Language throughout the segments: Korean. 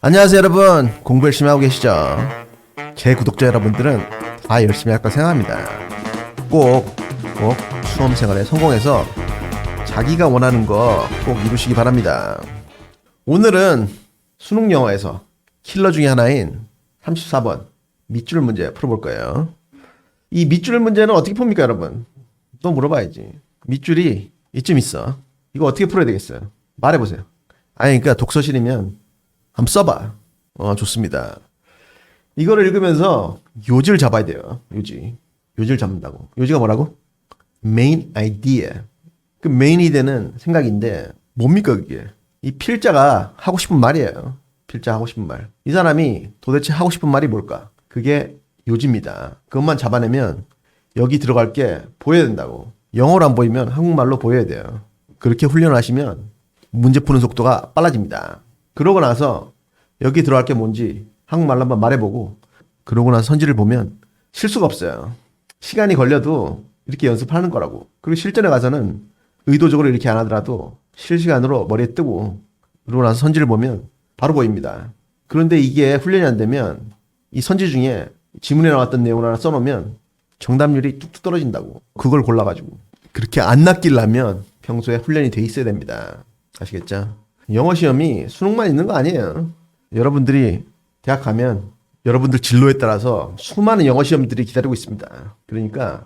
안녕하세요 여러분, 공부 열심히 하고 계시죠? 제 구독자 여러분들은 다 열심히 할 거 생각합니다. 꼭 수험생활에 성공해서 자기가 원하는 거 꼭 이루시기 바랍니다. 오늘은 수능 영어에서 킬러 중에 하나인 34번 밑줄 문제 풀어볼 거예요. 이 밑줄 문제는 어떻게 풉니까 여러분? 또 물어봐야지. 밑줄이 이쯤 있어. 이거 어떻게 풀어야 되겠어요? 말해보세요. 아니 그러니까 독서실이면 한번 써봐. 좋습니다. 이거를 읽으면서 요지를 잡아야 돼요. 요지를 잡는다고. 요지가 뭐라고? main idea. 그 main idea는 생각인데 뭡니까 그게? 이 필자가 하고 싶은 말이에요. 필자 하고 싶은 말. 이 사람이 도대체 하고 싶은 말이 뭘까? 그게 요지입니다. 그것만 잡아내면 여기 들어갈 게 보여야 된다고. 영어로 안 보이면 한국말로 보여야 돼요. 그렇게 훈련하시면 문제 푸는 속도가 빨라집니다. 그러고 나서 여기 들어갈 게 뭔지 한국말로 한번 말해보고 그러고 나서 선지를 보면 실수가 없어요. 시간이 걸려도 이렇게 연습하는 거라고. 그리고 실전에 가서는 의도적으로 이렇게 안 하더라도 실시간으로 머리에 뜨고 그러고 나서 선지를 보면 바로 보입니다. 그런데 이게 훈련이 안 되면 이 선지 중에 지문에 나왔던 내용을 하나 써놓으면 정답률이 뚝뚝 떨어진다고. 그걸 골라가지고. 그렇게 안 낚이려면 평소에 훈련이 돼 있어야 됩니다. 아시겠죠? 영어 시험이 수능만 있는 거 아니에요. 여러분들이 대학 가면 여러분들 진로에 따라서 수많은 영어 시험들이 기다리고 있습니다. 그러니까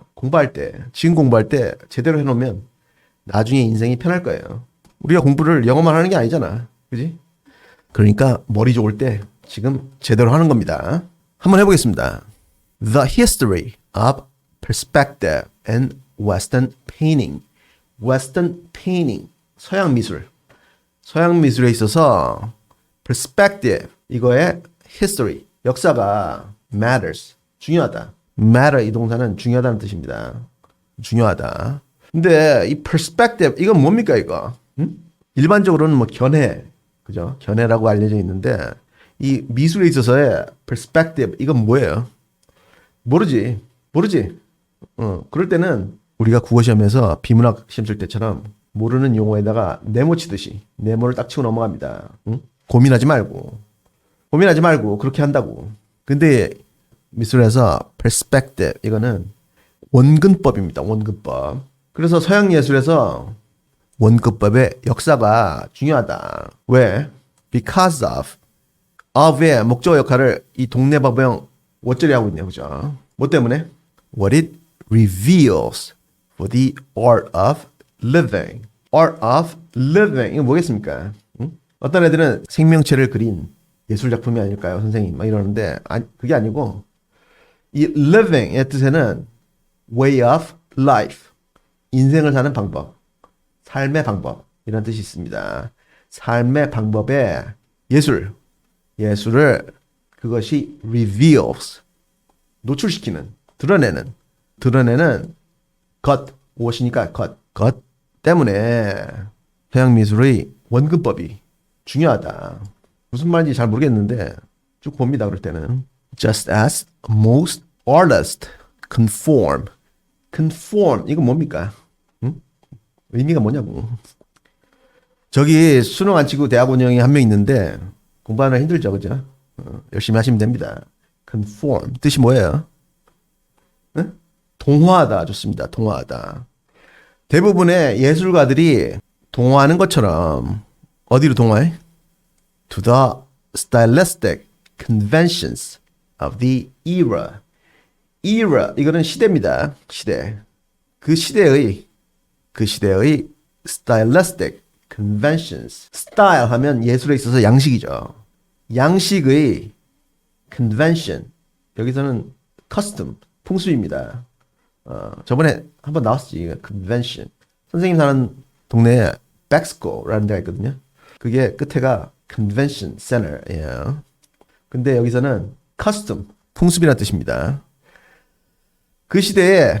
지금 공부할 때 제대로 해놓으면 나중에 인생이 편할 거예요. 우리가 공부를 영어만 하는 게 아니잖아. 그지? 그러니까 머리 좋을 때 지금 제대로 하는 겁니다. 한번 해보겠습니다. The history of perspective and Western painting. Western painting. 서양 미술. 서양 미술에 있어서 perspective, 이거의 history, 역사가 matters, 중요하다. matter 이 동사는 중요하다는 뜻입니다. 중요하다. 근데 이 perspective, 이건 뭡니까 이거? 일반적으로는 뭐 견해, 그죠? 견해라고 알려져 있는데 이 미술에 있어서의 perspective, 이건 뭐예요? 모르지. 그럴 때는 우리가 국어시험에서 비문학 시험 칠 때처럼 모르는 용어에다가 네모 치듯이 네모를 딱 치고 넘어갑니다. 응? 고민하지 말고 그렇게 한다고. 근데 미술에서 perspective 이거는 원근법입니다. 원근법. 그래서 서양 예술에서 원근법의 역사가 중요하다. 왜? Because of의 목적어 역할을 이 동네바보형 what절이 하고 있네요. 그죠? 뭐 때문에? What it reveals for the art of living. art of living. 이거 뭐겠습니까? 응? 어떤 애들은 생명체를 그린 예술작품이 아닐까요? 선생님. 막 이러는데, 그게 아니고, 이 living의 뜻에는 way of life. 인생을 사는 방법. 삶의 방법. 이런 뜻이 있습니다. 삶의 방법의 예술을 그것이 reveals. 노출시키는, 드러내는 것. 무엇이니까 것 때문에 서양 미술의 원근법이 중요하다. 무슨 말인지 잘 모르겠는데 쭉 봅니다. 그럴 때는 just as most artists conform 이건 뭡니까? 응? 의미가 뭐냐고. 저기 수능 안 치고 대학 운영이 한 명 있는데 공부하느라 힘들죠. 그죠? 열심히 하시면 됩니다. conform 뜻이 뭐예요? 응? 동화하다. 좋습니다. 동화하다. 대부분의 예술가들이 동화하는 것처럼 어디로 동화해? To the stylistic conventions of the era. era 이거는 시대입니다. 시대. 그 시대의 stylistic conventions. style 하면 예술에 있어서 양식이죠. 양식의 convention. 여기서는 custom, 풍수입니다. 저번에 한번 나왔지. convention. 선생님 사는 동네에 백스코라는 데가 있거든요. 그게 끝에가 convention center예요. 근데 여기서는 custom, 풍습이라는 뜻입니다. 그 시대에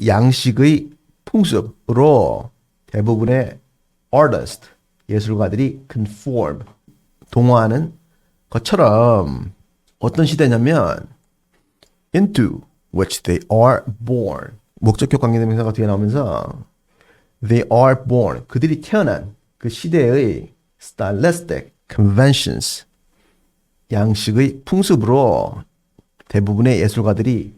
양식의 풍습으로 대부분의 artist, 예술가들이 conform, 동화하는 것처럼 어떤 시대냐면 into which they are born. 목적격 관계대명사가 뒤에 나오면서 they are born. 그들이 태어난 그 시대의 stylistic conventions. 양식의 풍습으로 대부분의 예술가들이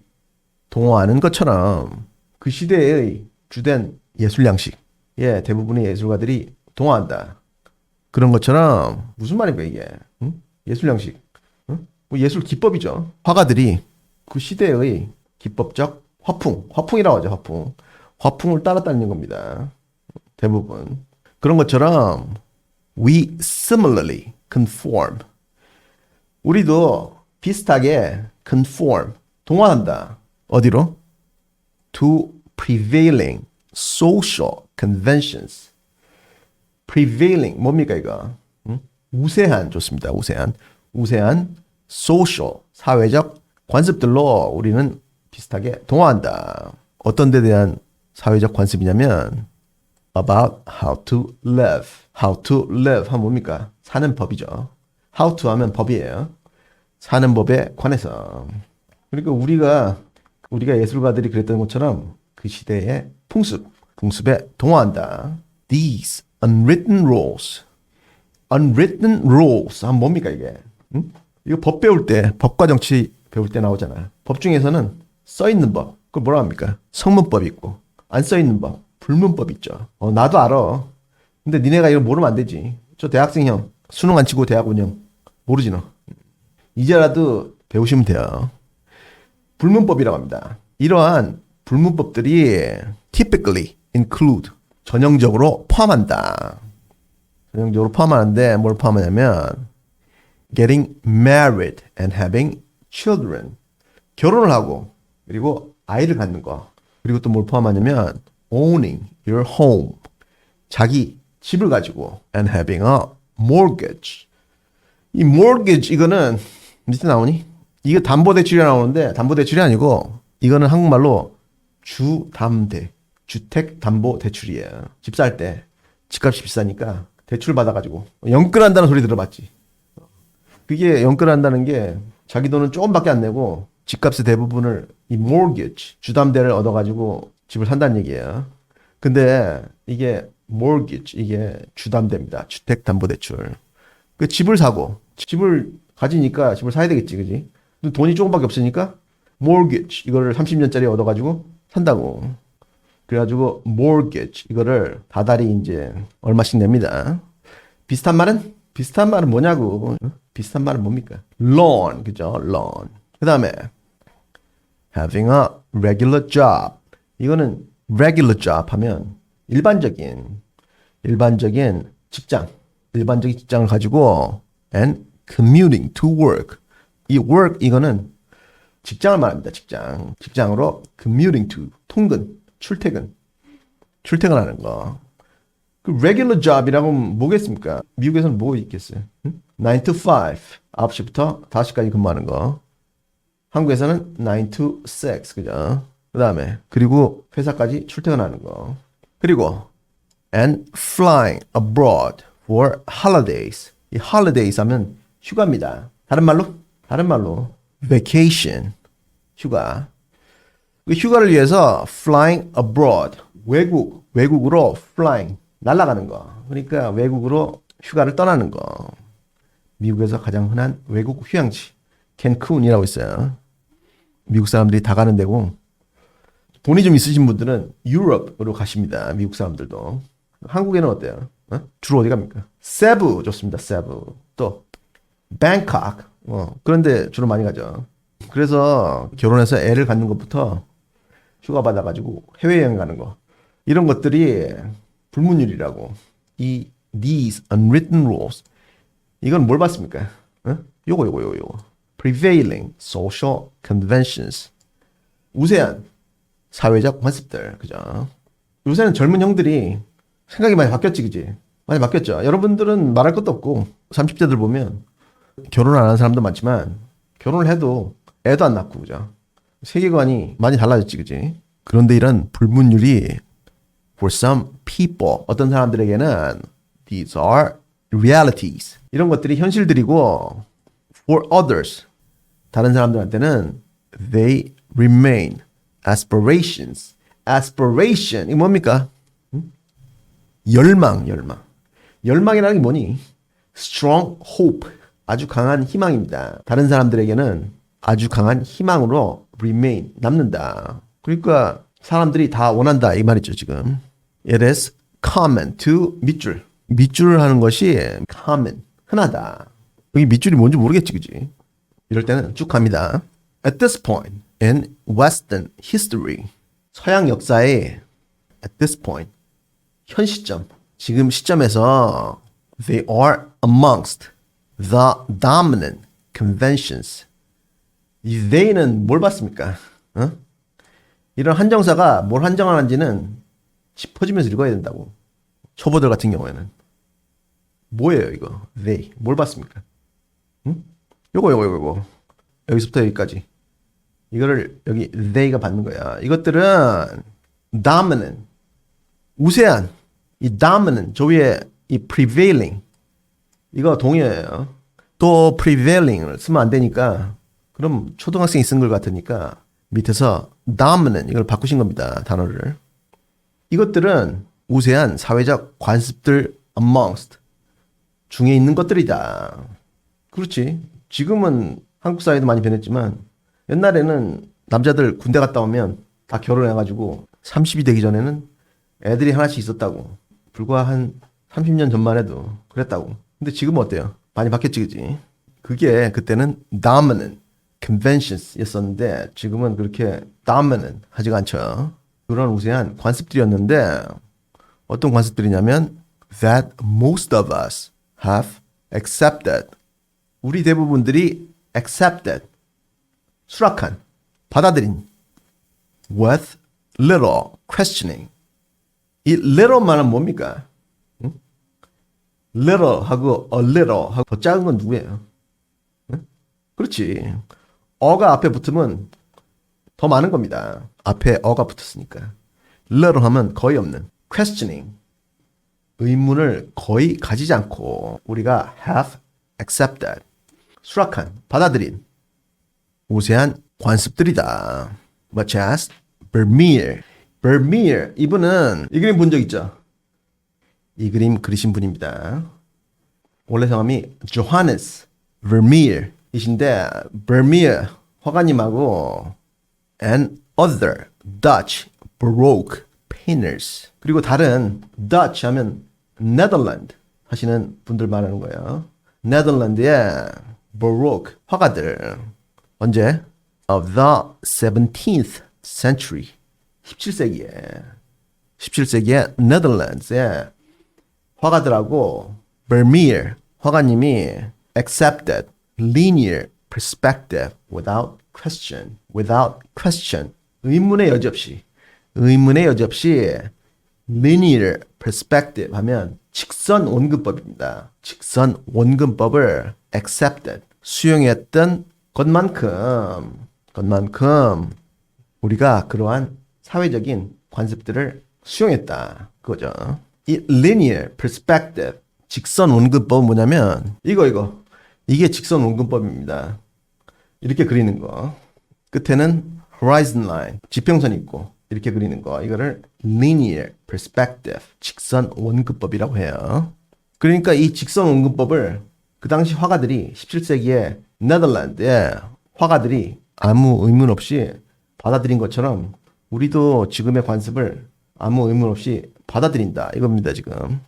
동화하는 것처럼 그 시대의 주된 예술 양식에 대부분의 예술가들이 동화한다. 그런 것처럼 무슨 말인가 이게? 응? 예술 양식, 응? 뭐 예술 기법이죠. 화가들이 그 시대의 기법적 화풍이라고 하죠. 화풍을 따라다니는 겁니다. 대부분 그런 것처럼 we similarly conform. 우리도 비슷하게 conform, 동화한다. 어디로? To prevailing social conventions. prevailing 뭡니까 이거? 응? 우세한 좋습니다. 우세한 social 사회적 관습들로 우리는 비슷하게 동화한다. 어떤 데 대한 사회적 관습이냐면 about how to live. how to live 하면 뭡니까? 사는 법이죠. how to 하면 법이에요. 사는 법에 관해서. 그러니까 우리가 예술가들이 그랬던 것처럼 그 시대의 풍습에 동화한다. These unwritten rules 하면 뭡니까 이게? 응? 이거 법 배울 때, 법과 정치 배울 때 나오잖아. 법 중에서는 써있는 법, 그걸 뭐라 합니까? 성문법이 있고, 안 써있는 법, 불문법 있죠. 나도 알아. 근데 니네가 이걸 모르면 안 되지. 저 대학생형, 수능 안 치고 대학 운영 모르지 너. 이제라도 배우시면 돼요. 불문법이라고 합니다. 이러한 불문법들이 typically include 전형적으로 포함한다. 전형적으로 포함하는데 뭘 포함하냐면 getting married and having children. 결혼을 하고 그리고 아이를 갖는 거. 그리고 또 뭘 포함하냐면 owning your home. 자기 집을 가지고 and having a mortgage. 이 mortgage 이거는 밑에 나오니? 이거 담보대출이 나오는데 담보대출이 아니고 이거는 한국말로 주담대, 주택담보대출이에요. 집 살 때 집값이 비싸니까 대출 받아가지고 연끌한다는 소리 들어봤지? 그게 연끌한다는 게 자기 돈은 조금밖에 안 내고 집값의 대부분을 이 mortgage, 주담대를 얻어가지고 집을 산다는 얘기예요. 근데 이게 mortgage, 이게 주담대입니다. 주택담보대출. 그 집을 사고 집을 가지니까 집을 사야 되겠지, 그지? 근데 돈이 조금밖에 없으니까 mortgage 이거를 30년짜리 얻어가지고 산다고. 그래가지고 mortgage 이거를 다달이 이제 얼마씩 냅니다. 비슷한 말은 뭐냐고. 비슷한 말은 뭡니까? loan, 그죠? loan. 그 다음에 having a regular job. 이거는 regular job 하면 일반적인 직장을 가지고 and commuting to work. 이 work 이거는 직장을 말합니다. 직장으로 commuting to 출퇴근하는 거. 그 regular job이라고 하면 뭐겠습니까? 미국에서는 뭐 있겠어요? 9 to 5, 9시부터 5시까지 근무하는 거. 한국에서는 9 to 6, 그죠? 그 다음에 그리고 회사까지 출퇴근하는 거. 그리고 and flying abroad for holidays. 이 holidays 하면 휴가입니다. 다른 말로 vacation, 휴가. 그 휴가를 위해서 flying abroad, 외국으로 flying, 날아가는 거. 그러니까 외국으로 휴가를 떠나는 거. 미국에서 가장 흔한 외국 휴양지 캔쿤이라고 있어요. 미국 사람들이 다 가는 데고 돈이 좀 있으신 분들은 유럽으로 가십니다. 미국 사람들도. 한국에는 어때요? 주로 어디 갑니까? 세부 좋습니다. 세부. 또 뱅콕. 그런데 주로 많이 가죠. 그래서 결혼해서 애를 갖는 것부터 휴가 받아가지고 해외여행 가는 거. 이런 것들이 불문율이라고. 이 these unwritten rules. 이건 뭘 봤습니까? 요거. prevailing social conventions. 우세한 사회적 관습들. 그죠? 요새는 젊은 형들이 생각이 많이 바뀌었지, 그지? 많이 바뀌었죠. 여러분들은 말할 것도 없고 30대들 보면 결혼 안 하는 사람도 많지만 결혼을 해도 애도 안 낳고, 그죠? 세계관이 많이 달라졌지, 그지? 그런데 이런 불문율이 for some people, 어떤 사람들에게는 these are realities. 이런 것들이 현실들이고 for others, 다른 사람들한테는 they remain aspirations. aspiration, 이게 뭡니까? 열망이라는 게 뭐니? strong hope 아주 강한 희망입니다. 다른 사람들에게는 아주 강한 희망으로 remain, 남는다. 그러니까 사람들이 다 원한다 이 말이죠 지금. It is common to 밑줄. 밑줄을 하는 것이 common, 흔하다. 여기 밑줄이 뭔지 모르겠지 그지? 이럴 때는 쭉 갑니다. At this point in Western history, 서양 역사의 at this point, 현 시점, 지금 시점에서 they are amongst the dominant conventions. 이 they는 뭘 봤습니까? 어? 이런 한정사가 뭘 한정하는지는 짚어주면서 읽어야 된다고. 초보들 같은 경우에는. 뭐예요 이거? they. 뭘 봤습니까? 응? 요거. 여기서부터 여기까지. 이거를 여기 they가 받는 거야. 이것들은 dominant, 우세한, 이 dominant, 저 위에 이 prevailing, 이거 동의어예요. 또 prevailing을 쓰면 안 되니까, 그럼 초등학생이 쓴 걸 같으니까 밑에서 dominant 이걸 바꾸신 겁니다. 단어를. 이것들은 우세한 사회적 관습들 amongst, 중에 있는 것들이다. 그렇지. 지금은 한국 사회도 많이 변했지만 옛날에는 남자들 군대 갔다 오면 다 결혼해가지고 30이 되기 전에는 애들이 하나씩 있었다고. 불과 한 30년 전만 해도 그랬다고. 근데 지금은 어때요? 많이 바뀌었지 그지? 그게 그때는 dominant conventions 였었는데 지금은 그렇게 dominant 하지가 않죠. 그런 우세한 관습들이었는데 어떤 관습들이냐면 that most of us have accepted. 우리 대부분들이 accepted. 수락한, 받아들인 with little questioning. 이 little만은 뭡니까? 응? little하고 a little 하고 더 작은 건 누구예요? 응? 그렇지. 어가 앞에 붙으면 더 많은 겁니다. 앞에 어가 붙었으니까. little 하면 거의 없는. questioning. 의문을 거의 가지지 않고 우리가 have accepted. 수락한, 받아들인 우세한 관습들이다. Much as Vermeer. Vermeer, 이분은 이 그림 본 적 있죠? 이 그림 그리신 분입니다. 원래 성함이 Johannes Vermeer 이신데 Vermeer 화가님하고 and other Dutch Baroque painters. 그리고 다른 Dutch 하면 Netherlands 하시는 분들 말하는 거예요. 네덜란드의 Baroque 화가들. 언제? Of the 17th century. 17세기에 네덜란드의 화가들하고 Vermeer 화가님이 accepted linear perspective without question. without question. 의문의 여지 없이 linear perspective 하면 직선 원근법입니다. 직선 원근법을 accepted. 수용했던 것만큼 우리가 그러한 사회적인 관습들을 수용했다. 그거죠. 이 linear perspective, 직선 원근법은 뭐냐면 이게 직선 원근법입니다. 이렇게 그리는 거. 끝에는 horizon line, 지평선이 있고 이렇게 그리는 거. 이거를 linear perspective, 직선 원근법이라고 해요. 그러니까 이 직선 원근법을 그 당시 화가들이 17세기에 네덜란드의 화가들이 아무 의문 없이 받아들인 것처럼 우리도 지금의 관습을 아무 의문 없이 받아들인다. 이겁니다, 지금.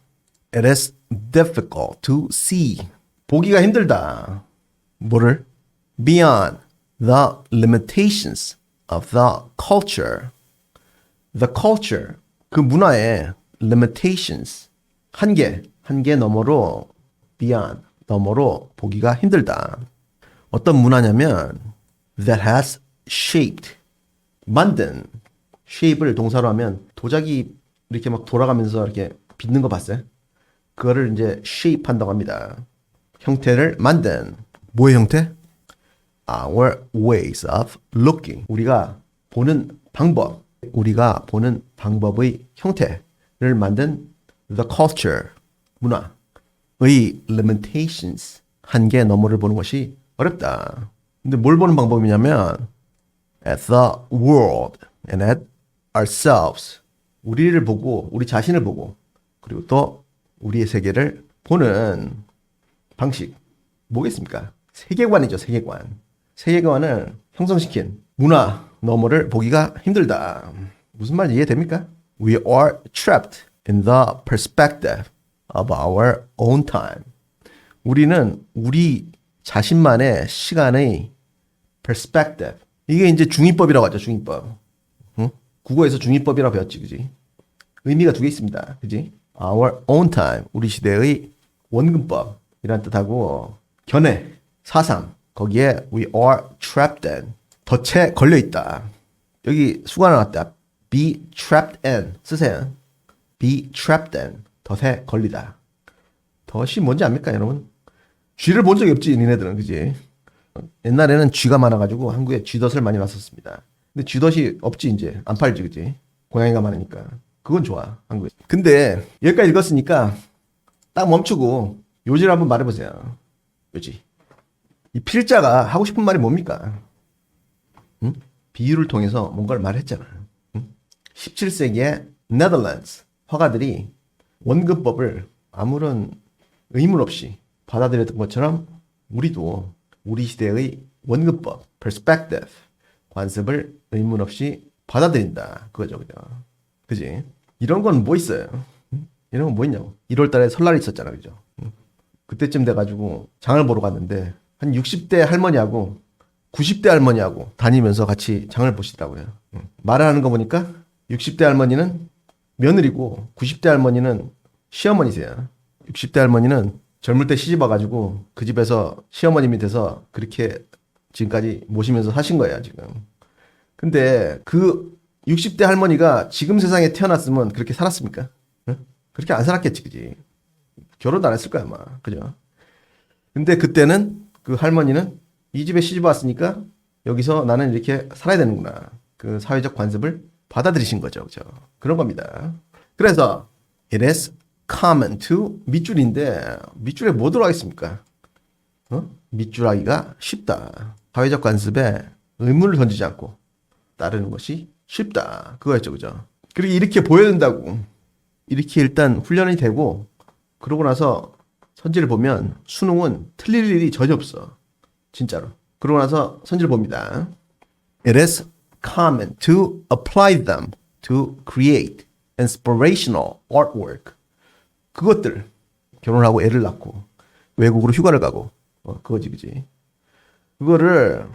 It is difficult to see. 보기가 힘들다. 뭐를? Beyond the limitations of the culture. The culture, 그 문화의 limitations, 한계 너머로 beyond, 너머로 보기가 힘들다. 어떤 문화냐면 that has shaped, 만든, shape를 동사로 하면 도자기 이렇게 막 돌아가면서 이렇게 빚는 거 봤어요? 그거를 이제 shape 한다고 합니다. 형태를 만든. 뭐의 형태? Our ways of looking. 우리가 보는 방법의 형태를 만든 the culture, 문화의 limitations, 한계 너머를 보는 것이 어렵다. 근데 뭘 보는 방법이냐면 at the world and at ourselves. 우리를 보고, 우리 자신을 보고, 그리고 또 우리의 세계를 보는 방식. 뭐겠습니까? 세계관이죠, 세계관. 세계관을 형성시킨 문화 너머를 보기가 힘들다. 무슨 말인지 이해됩니까? We are trapped in the perspective of our own time. 우리는 우리 자신만의 시간의 perspective. 이게 이제 중위법이라고 하죠, 중위법. 응? 국어에서 중위법이라고 배웠지, 그지? 의미가 두 개 있습니다, 그지? Our own time, 우리 시대의 원근법이란 뜻하고 견해, 사상, 거기에 we are trapped in, 덫에 걸려있다. 여기 수가 나왔다. be trapped in 쓰세요. be trapped in, 덫에 걸리다. 덫이 뭔지 압니까, 여러분? 쥐를 본 적이 없지, 니네들은, 그지? 옛날에는 쥐가 많아가지고 한국에 쥐덫을 많이 놨었습니다. 근데 쥐덫이 없지, 이제. 안 팔지, 그지? 고양이가 많으니까. 그건 좋아, 한국에. 근데 여기까지 읽었으니까 딱 멈추고 요지를 한번 말해보세요. 요지. 이 필자가 하고 싶은 말이 뭡니까? 응? 비유를 통해서 뭔가를 말했잖아. 응? 17세기에 네덜란드 화가들이 원근법을 아무런 의문 없이 받아들였던 것처럼 우리도 우리 시대의 원근법, perspective, 관습을 의문 없이 받아들인다. 그거죠, 그죠? 그지? 이런 건 뭐 있어요? 응? 이런 건 뭐 있냐고. 1월 달에 설날이 있었잖아, 그죠? 응? 그때쯤 돼가지고 장을 보러 갔는데 한 60대 할머니하고 90대 할머니하고 다니면서 같이 장을 보시더라고요. 응. 말을 하는 거 보니까 60대 할머니는 며느리고 90대 할머니는 시어머니세요. 60대 할머니는 젊을 때 시집 와가지고 그 집에서 시어머님이 돼서 그렇게 지금까지 모시면서 사신 거예요, 지금. 근데 그 60대 할머니가 지금 세상에 태어났으면 그렇게 살았습니까? 응? 그렇게 안 살았겠지, 그지? 결혼도 안 했을 거야, 아마. 그죠? 근데 그때는 그 할머니는 이 집에 시집 왔으니까 여기서 나는 이렇게 살아야 되는구나. 그 사회적 관습을 받아들이신 거죠, 그죠? 그런 겁니다. 그래서 it is common to 밑줄인데 밑줄에 뭐 들어가겠습니까? 밑줄하기가 쉽다. 사회적 관습에 의문을 던지지 않고 따르는 것이 쉽다. 그거였죠, 그죠? 그리고 이렇게 보여야 된다고. 이렇게 일단 훈련이 되고 그러고 나서 선지를 보면 수능은 틀릴 일이 전혀 없어. 진짜로. 그러고 나서 선지를 봅니다. It is common to apply them to create inspirational artwork. 그것들 결혼을 하고 애를 낳고 외국으로 휴가를 가고 그거지, 그지? 그거를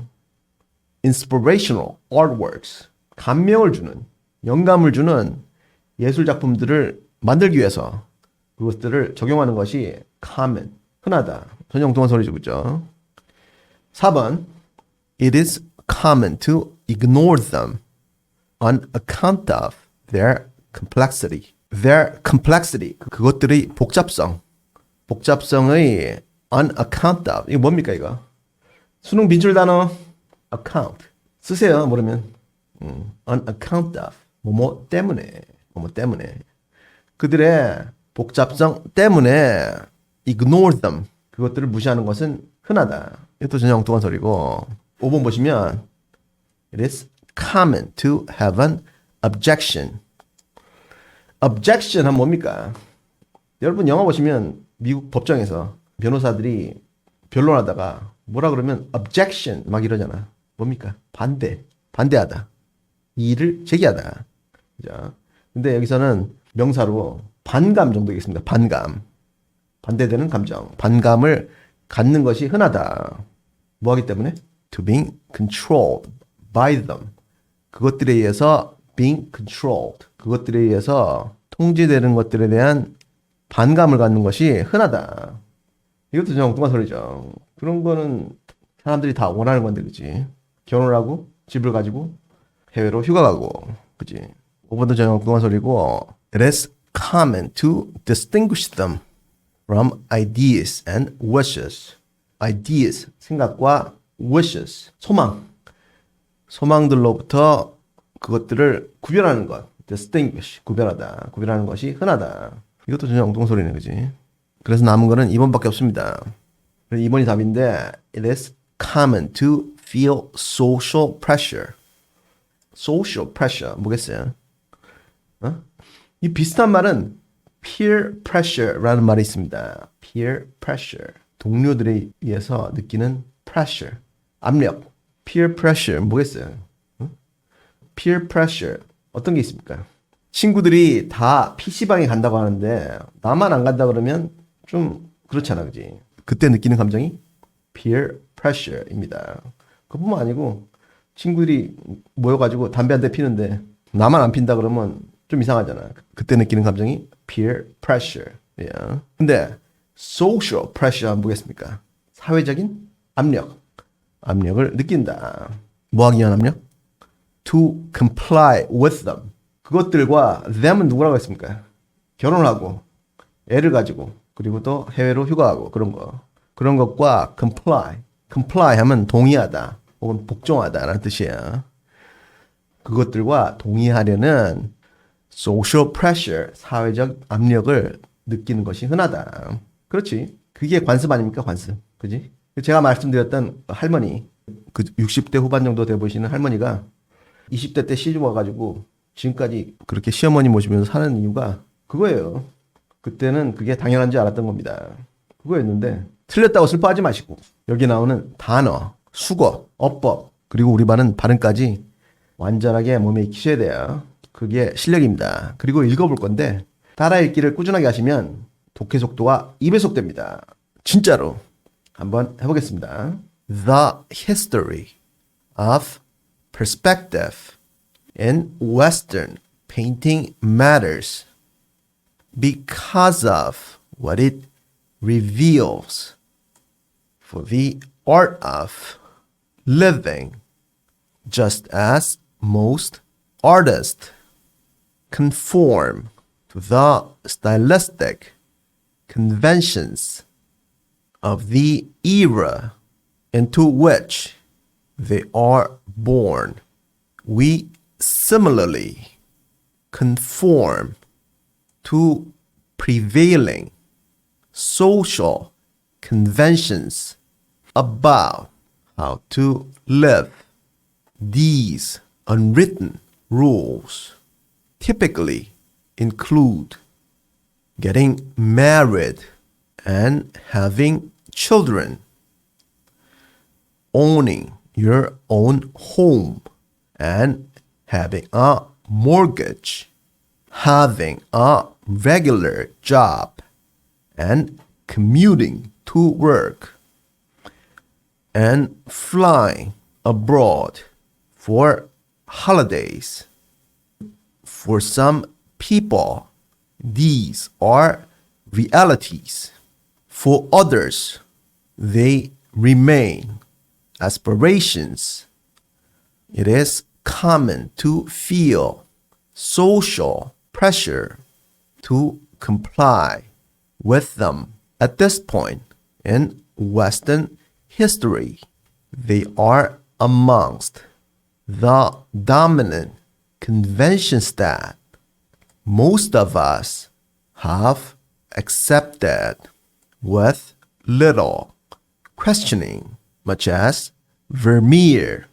inspirational artworks, 감명을 주는, 영감을 주는 예술 작품들을 만들기 위해서 그것들을 적용하는 것이 common, 흔하다. 전혀 엉뚱한 소리죠, 그죠? 4번, it is common to ignore them on account of their complexity. Their complexity, 그것들의 복잡성, 복잡성의 on account of, 이거 뭡니까, 이거? 수능 빈줄 단어 account 쓰세요, 모르면. on account of, 뭐뭐 때문에, 뭐뭐 때문에. 그들의 복잡성 때문에 ignore them, 그것들을 무시하는 것은 흔하다. 이것도 전혀 엉뚱한 소리고. 5번 보시면 it is common to have an objection. objection 하면 뭡니까? 여러분 영화 보시면 미국 법정에서 변호사들이 변론하다가 뭐라 그러면 objection 막 이러잖아. 뭡니까? 반대하다. 이의를 제기하다. 그죠? 근데 여기서는 명사로 반감 정도겠습니다. 반감. 반대되는 감정. 반감을 갖는 것이 흔하다. 뭐 하기 때문에? To being controlled by them. 그것들에 의해서 being controlled. 그것들에 의해서 통제되는 것들에 대한 반감을 갖는 것이 흔하다. 이것도 좀 엉뚱한 소리죠. 그런 거는 사람들이 다 원하는 건데, 그치? 결혼을 하고 집을 가지고 해외로 휴가 가고, 그치? 5번도 좀 엉뚱한 소리고, it is common to distinguish them from ideas and wishes. ideas, 생각과 wishes, 소망들로부터 그것들을 구별하는 것. distinguish, 구별하다. 구별하는 것이 흔하다. 이것도 전혀 엉뚱한 소리네, 그지? 그래서 남은 거는 2번밖에 없습니다. 2번이 답인데, it is common to feel social pressure. social pressure, 뭐겠어요? 이 비슷한 말은 peer pressure라는 말이 있습니다. peer pressure, 동료들에 의해서 느끼는 pressure, 압력, peer pressure 뭐겠어요? 응? peer pressure 어떤 게 있습니까? 친구들이 다 PC방에 간다고 하는데 나만 안 간다 그러면 좀 그렇잖아, 그지? 그때 느끼는 감정이 peer pressure입니다. 그뿐만 아니고 친구들이 모여가지고 담배 한 대 피는데 나만 안 핀다 그러면 좀 이상하잖아. 그때 느끼는 감정이 peer pressure. Yeah. 근데 social pressure 한번 보겠습니까? 사회적인 압력. 압력을 느낀다. 뭐 하기 위한 압력? To comply with them. 그것들과 them은 누구라고 했습니까? 결혼하고 애를 가지고 그리고 또 해외로 휴가하고 그런 거. 그런 것과 comply. comply 하면 동의하다 혹은 복종하다라는 뜻이에요. 그것들과 동의하려는 social pressure, 사회적 압력을 느끼는 것이 흔하다. 그렇지. 그게 관습 아닙니까? 관습. 그지? 제가 말씀드렸던 할머니, 그 60대 후반 정도 돼 보시는 할머니가 20대 때 시집 와가지고 지금까지 그렇게 시어머니 모시면서 사는 이유가 그거예요. 그때는 그게 당연한 줄 알았던 겁니다. 그거였는데 틀렸다고 슬퍼하지 마시고 여기 나오는 단어, 수거, 어법 그리고 우리 반은 발음까지 완전하게 몸에 익히셔야 돼요. 그게 실력입니다. 그리고 읽어볼 건데 따라 읽기를 꾸준하게 하시면 독해 속도가 2배속 됩니다. 진짜로 한번 해보겠습니다. The history of perspective in Western painting matters because of what it reveals for the art of living, just as most artists conform to the stylistic conventions of the era into which they are born. We similarly conform to prevailing social conventions about how to live. These unwritten rules typically include getting married and having children, owning your own home and having a mortgage, having a regular job, and commuting to work, and flying abroad for holidays. For some people, these are realities. For others, they remain aspirations. It is common to feel social pressure to comply with them. At this point in Western history, they are amongst the dominant conventions that most of us have accepted with little questioning, much as Vermeer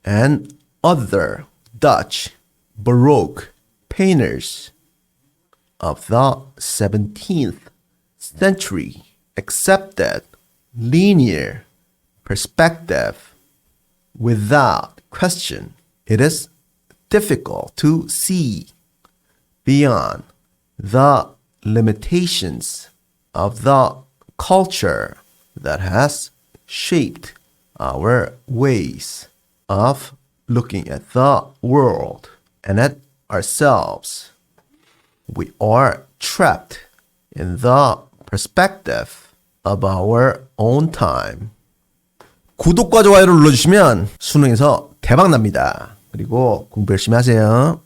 and other Dutch Baroque painters of the 17th century accepted linear perspective without question. It is difficult to see beyond the limitations of the culture that has shaped our ways of looking at the world and at ourselves. We are trapped in the perspective of our own time. 구독과 좋아요를 눌러주시면 수능에서 대박 납니다. 그리고 공부 열심히 하세요.